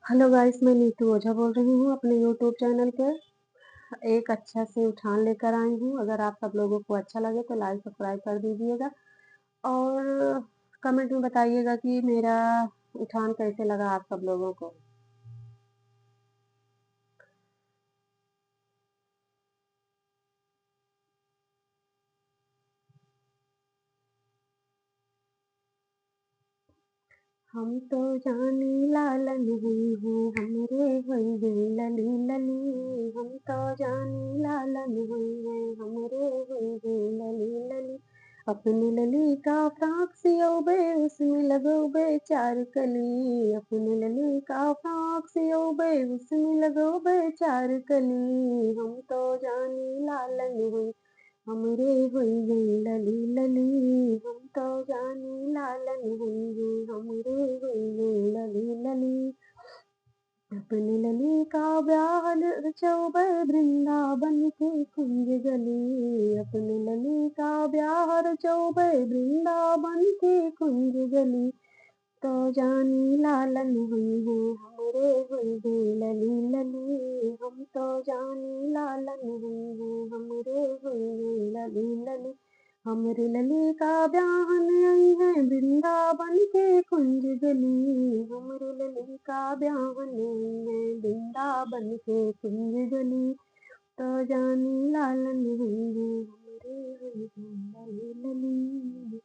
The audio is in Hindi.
हेलो गाइस, मैं नीतू ओझा बोल रही हूँ अपने यूट्यूब चैनल पे। एक अच्छा से उठान लेकर आई हूँ। अगर आप सब लोगों को अच्छा लगे तो लाइक सब्सक्राइब कर दीजिएगा और कमेंट में बताइएगा कि मेरा उठान कैसे लगा आप सब लोगों को। हम तो जानी लालन हुई हैं हमरे हुई गई लली लली। हम तो जानी लालन हुई हैं हमरे हुई गई लली लली। अपने लली का फ्राक सियोबे उसमें लगोबे चार कली। अपने लली का फ्राक सियोबे उसमें लगोबे चार कली। हम तो जानी लालन हुई हमरे हुई गई लली लली। हम तो जानी लालन हुई हैं हमरे हुई गई लली लली। अपने लली का ब्याह रचौबे वृंदावन के कुंज गली। अपने लली का ब्याह रचौबे वृंदावन के कुंज गली। तो जानी लालन हुई हैं हमरे हुई गई लली लली। हम तो जानी लालन हुई हैं हमरे हुई गई लली लली। हमरे लली का ब्याहन आई है वृंदावन के कुंज गली। हमरे लली का ब्याहन आई है वृंदावन के कुंज गली। तो जानी लालन हुई है हमरे हुई गई लली लली।